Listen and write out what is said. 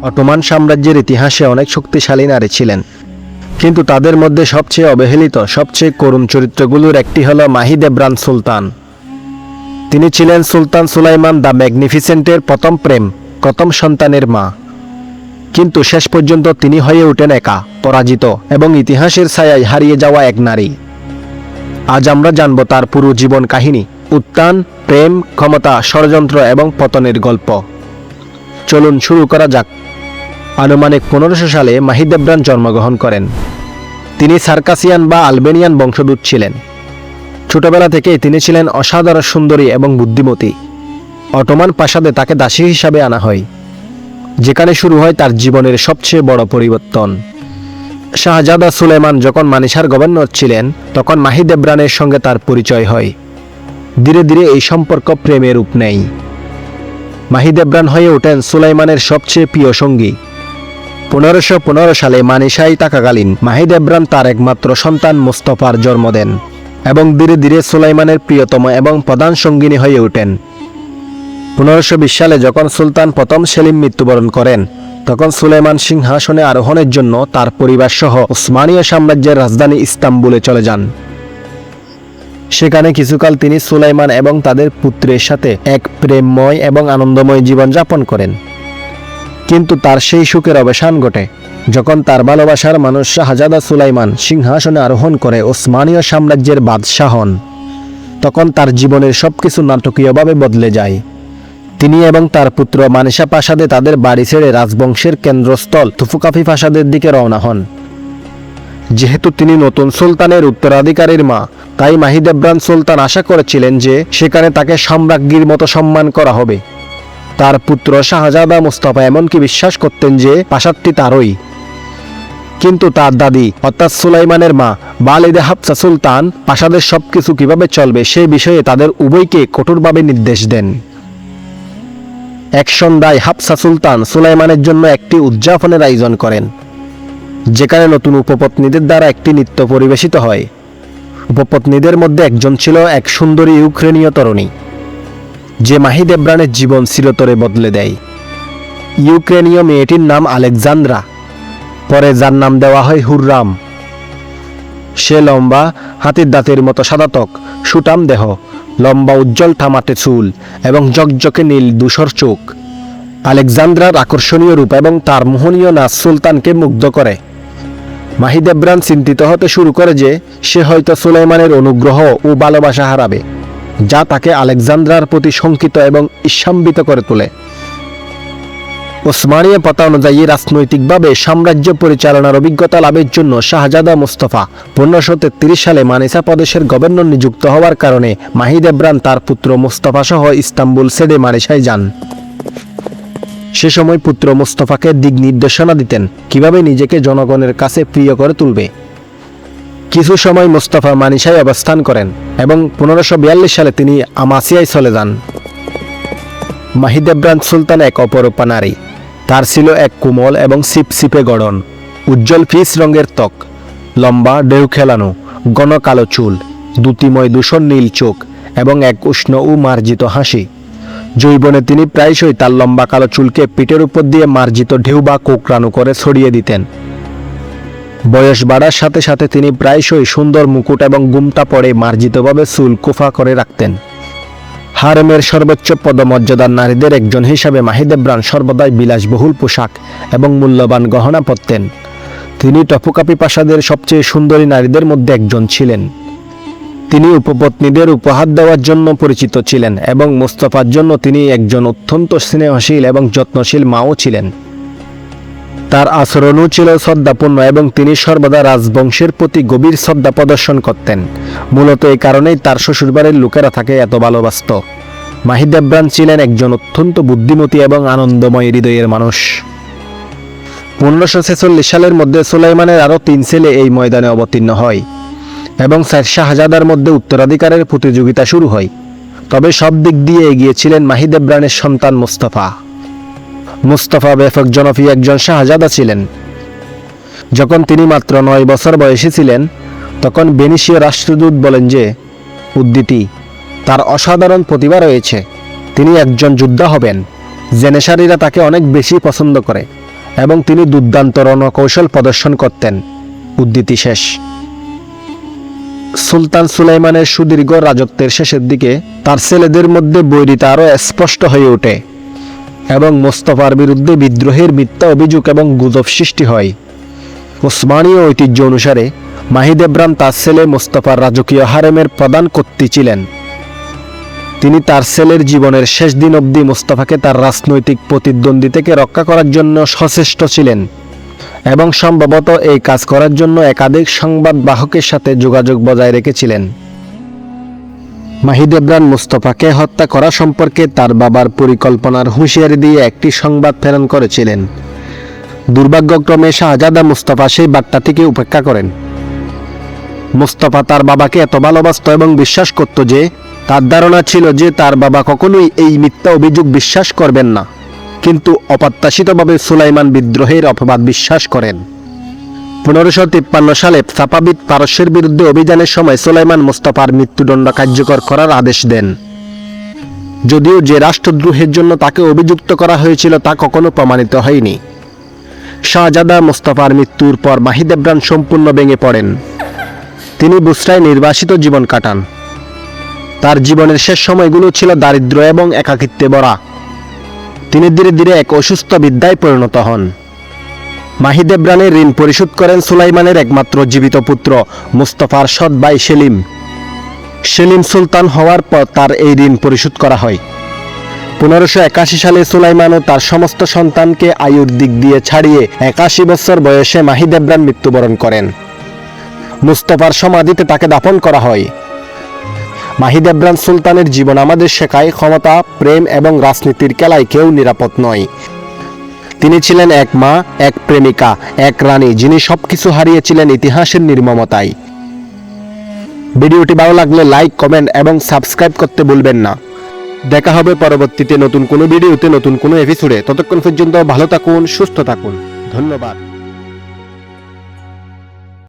Ottoman সাম্রাজ্যের ইতিহাসে অনেক শক্তিশালী নারী ছিলেন, কিন্তু তাদের মধ্যে সবচেয়ে অবহেলিত, সবচেয়ে করুণ চরিত্রগুলোর একটি হল মাহিদেব্রান সুলতান। তিনি ছিলেন সুলতান সুলাইমান দ্য ম্যাগনিফিসেন্টের প্রথম প্রেম, প্রথম সন্তানের মা। কিন্তু শেষ পর্যন্ত তিনি হয়ে ওঠেন একা, পরাজিত এবং ইতিহাসের ছায়ায় হারিয়ে যাওয়া এক নারী। আজ আমরা জানব তার পুরো জীবন কাহিনী, উত্থান, প্রেম, ক্ষমতা, ষড়যন্ত্র এবং পতনের গল্প। চলুন শুরু করা যাক। আনুমানিক 1500 সালে মাহিদেব্রান জন্মগ্রহণ করেন। তিনি সার্কাসিয়ান বা আলবেনিয়ান বংশোদ্ভূত ছিলেন। ছোটবেলা থেকেই তিনি ছিলেন অসাধারণ সুন্দরী এবং বুদ্ধিমতী। অটোমান প্রাসাদে তাকে দাসী হিসাবে আনা হয়, যেখানে শুরু হয় তার জীবনের সবচেয়ে বড় পরিবর্তন। শাহজাদা সুলেমান যখন মানিসার গভর্নর ছিলেন, তখন মাহিদেব্রানের সঙ্গে তার পরিচয় হয়। ধীরে ধীরে এই সম্পর্ক প্রেমের রূপ নেয়। মাহিদেব্রান হয়ে ওঠেন সুলাইমানের সবচেয়ে প্রিয় সঙ্গী। 1515 সালে মানিসায় থাকাকালীন মাহিদেব্রান তার একমাত্র সন্তান মুস্তফার জন্ম দেন এবং ধীরে ধীরে সুলাইমানের প্রিয়তম এবং প্রধান সঙ্গিনী হয়ে ওঠেন। 1520 সালে যখন সুলতান প্রথম সেলিম মৃত্যুবরণ করেন, তখন সুলাইমান সিংহাসনে আরোহণের জন্য তার পরিবার সহ উসমানীয় সাম্রাজ্যের রাজধানী ইস্তাম্বুলে চলে যান। সেখানে কিছুকাল তিনি সুলাইমান এবং তাদের পুত্রের সাথে এক প্রেমময় এবং আনন্দময় জীবন যাপন করেন। কিন্তু তার সেই সুখের অবসান ঘটে যখন তার ভালোবাসার মানুষ শাহজাদা সুলাইমান সিংহাসনে আরোহণ করে ওসমানীয় সাম্রাজ্যের বাদশাহ হন। তখন তার জীবনের সবকিছু নাটকীয়ভাবে বদলে যায়। তিনি এবং তার পুত্র মানিসা প্রাসাদে তাদের বাড়ি ছেড়ে রাজবংশের কেন্দ্রস্থল তুফুকাফি প্রাসাদের দিকে রওনা হন। যেহেতু তিনি নতুন সুলতানের উত্তরাধিকারীর মা, তাই মাহিদেব্রান সুলতান আশা করেছিলেন যে সেখানে তাকে সম্রাজ্ঞীর মতো সম্মান করা হবে। তার পুত্র শাহজাদা মুস্তাফা এমনকি বিশ্বাস করতেন যে প্রাসাদটি তারই। কিন্তু তার দাদি অর্থাৎ সুলাইমানের মা ওয়ালিদা হাফসা সুলতান প্রাসাদের সবকিছু কিভাবে চলবে সে বিষয়ে তাদের উভয়কে কঠোরভাবে নির্দেশ দেন। এক সন্ধ্যায় হাফসা সুলতান সুলাইমানের জন্য একটি উদযাপনের আয়োজন করেন, যেখানে নতুন উপপত্নীদের দ্বারা একটি নৃত্য পরিবেশিত হয়। উপপত্নীদের মধ্যে একজন ছিল এক সুন্দরী ইউক্রেনীয় তরুণী, যে মাহিদেব্রানের জীবন চিরতরে বদলে দেয়। ইউক্রেনীয় মেয়েটির নাম আলেকজান্দ্রা, পরে যার নাম দেওয়া হয় হুররাম। সে লম্বা, হাতির দাঁতের মতো সাদা ত্বক, সুটাম দেহ, লম্বা উজ্জ্বল তামাটে চুল এবং জকজকে নীল ধূসর চোখ। আলেকজান্দ্রার আকর্ষণীয় রূপ এবং তার মোহনীয় নাচ সুলতানকে মুগ্ধ করে। মাহিদেব্রান চিন্তিত হতে শুরু করে যে সে হয়তো সুলাইমানের অনুগ্রহ ও ভালোবাসা হারাবে, যা তাকে আলেকজান্দ্রার প্রতি শঙ্কিত এবং ঈর্ষান্বিত করে তোলে। ওসমানীয় প্রথা অনুযায়ী রাজনৈতিকভাবে সাম্রাজ্য পরিচালনার অভিজ্ঞতা লাভের জন্য শাহজাদা মুস্তফা 1533 সালে মানিসা প্রদেশের গভর্নর নিযুক্ত হওয়ার কারণে মাহিদেব্রান তার পুত্র মুস্তফা সহ ইস্তাম্বুল ছেড়ে মানিসায় যান। সে সময় পুত্র মুস্তফাকে দিক নির্দেশনা দিতেন কিভাবে নিজেকে জনগণের কাছে প্রিয় করে তুলবে। কিছু সময় মুস্তফা মানিসায় অবস্থান করেন এবং 1542 সালে তিনি আমাসিয়ায় চলে যান। মাহিদেব্রান সুলতান এক অপরূপা নারী। তার ছিল এক কোমল এবং সিপসিপে গড়ন, উজ্জ্বল ফিস রঙের ত্বক, লম্বা ঢেউ খেলানো ঘন কালো চুল, দ্যুতিময় ধূসর নীল চোখ এবং এক উষ্ণ ও মার্জিত হাসি। যৌবনে তিনি প্রায়শই তার লম্বা কালো চুলকে পিঠের উপর দিয়ে মার্জিত ঢেউ বা কোকড়ানো করে ছড়িয়ে দিতেন। বয়স বাড়ার সাথে সাথে তিনি প্রায়শই সুন্দর মুকুট এবং গুমটা পরে মার্জিতভাবে চুল কোফা করে রাখতেন। হারেমের সর্বোচ্চ পদমর্যাদার নারীদের একজন হিসাবে মাহিদেব্রান সর্বদাই বিলাসবহুল পোশাক এবং মূল্যবান গহনা পরতেন। তিনি টফুকাপি প্রাসাদের সবচেয়ে সুন্দরী নারীদের মধ্যে একজন ছিলেন। তিনি উপপত্নীদের উপহার দেওয়ার জন্য পরিচিত ছিলেন এবং মুস্তফার জন্য তিনি একজন অত্যন্ত স্নেহশীল এবং যত্নশীল মাও ছিলেন। তার আচরণও ছিল শ্রদ্ধাপূর্ণ এবং তিনি সর্বদা রাজবংশের প্রতি গভীর শ্রদ্ধা প্রদর্শন করতেন। মূলত এই কারণেই তার শ্বশুরবাড়ির লোকেরা তাকে এত ভালোবাসত। মাহিদেব্রান ছিলেন একজন অত্যন্ত বুদ্ধিমতী এবং আনন্দময় হৃদয়ের মানুষ। 1546 সালের মধ্যে সুলাইমানের আরও 3 ছেলে এই ময়দানে অবতীর্ণ হয় এবং শাহজাদার মধ্যে উত্তরাধিকারের প্রতিযোগিতা শুরু হয়। তবে সব দিক দিয়ে এগিয়ে ছিলেন মাহিদেব্রানের সন্তান মুস্তফা। মুস্তফা ব্যাপক জনপ্রিয় একজন শাহজাদা ছিলেন। যখন তিনি মাত্র 9 বছর বয়সী ছিলেন, তখন ভেনিসীয় রাষ্ট্রদূত বলেন যে উদ্দিতি তার অসাধারণ প্রতিভা রয়েছে, তিনি একজন যোদ্ধা হবেন। জেনেসারীরা তাকে অনেক বেশি পছন্দ করে। এবং তিনি দুর্দান্ত রণকৌশল প্রদর্শন করতেন। উদ্ধৃতি শেষ। সুলতান সুলাইমানের সুদীর্ঘ রাজত্বের শেষের দিকে তার ছেলেদের মধ্যে বৈরিতা আরও স্পষ্ট হয়ে ওঠে এবং মোস্তফার বিরুদ্ধে বিদ্রোহের মিথ্যা অভিযোগ এবং গুজব সৃষ্টি হয়। ওসমানীয় ঐতিহ্য অনুসারে মাহিদেব্রান তার ছেলে মোস্তফার রাজকীয় হারেমের প্রধান কর্ত্রী ছিলেন। তিনি তার ছেলের জীবনের শেষ দিন অবধি মোস্তফাকে তার রাজনৈতিক প্রতিদ্বন্দ্বী থেকে রক্ষা করার জন্য সচেষ্ট ছিলেন এবং সম্ভবত এই কাজ করার জন্য একাধিক সংবাদ বাহকের সাথে যোগাযোগ বজায় রেখেছিলেন। মাহিদেব্রান মোস্তফাকে হত্যা করা সম্পর্কে তার বাবার পরিকল্পনার হুঁশিয়ারি দিয়ে একটি সংবাদ প্রেরণ করেছিলেন। দুর্ভাগ্যক্রমে শাহজাদা মোস্তফা সেই বার্তাটিকে উপেক্ষা করেন। মোস্তফা তার বাবাকে এত ভালোবাসত এবং বিশ্বাস করত যে তার ধারণা ছিল যে তার বাবা কখনোই এই মিথ্যা অভিযোগ বিশ্বাস করবেন না, কিন্তু অপ্রত্যাশিতভাবে সুলাইমান বিদ্রোহের অপবাদ বিশ্বাস করেন। 1553 সালে সাফাবিদ পারস্যের বিরুদ্ধে অভিযানের সময় সুলাইমান মোস্তফার মৃত্যুদণ্ড কার্যকর করার আদেশ দেন। যদিও যে রাষ্ট্রদ্রোহের জন্য তাকে অভিযুক্ত করা হয়েছিল তা কখনো প্রমাণিত হয়নি। শাহজাদা মোস্তফার মৃত্যুর পর মাহিদেব্রান সম্পূর্ণ ভেঙে পড়েন। তিনি বুসরায় নির্বাসিত জীবন কাটান। তার জীবনের শেষ সময়গুলো ছিল দারিদ্র্য এবং একাকিত্বে ভরা। তিনি ধীরে ধীরে এক অসুস্থ বৃদ্ধায় পরিণত হন। মাহিদেব্রানের ঋণ পরিশোধ করেন সুলাইমানের একমাত্র জীবিত পুত্র মুস্তফার সৎ ভাই সেলিম। সেলিম সুলতান হওয়ার পর তার এই ঋণ পরিশোধ করা হয়। 1581 সালে সুলাইমানও তার সমস্ত সন্তানকে আয়ুর দিক দিয়ে ছাড়িয়ে 81 বছর বয়সে মাহিদেব্রান মৃত্যুবরণ করেন। মুস্তফার সমাধিতে তাকে দাফন করা হয়। মাহিদেব্রান সুলতানের জীবন আমাদের শেখায় ক্ষমতা, প্রেম এবং রাজনীতির খেলায় কেউ নিরাপদ নয়। তিনি ছিলেন এক মা, এক প্রেমিকা, এক রানী, যিনি সবকিছু হারিয়েছিলেন ইতিহাসের নির্মমতায়। ভিডিওটি ভালো লাগলে লাইক, কমেন্ট এবং সাবস্ক্রাইব করতে ভুলবেন না। দেখা হবে পরবর্তীতে নতুন কোনো ভিডিওতে, নতুন কোনো এপিসোডে। ততক্ষণ পর্যন্ত ভালো থাকুন, সুস্থ থাকুন। ধন্যবাদ।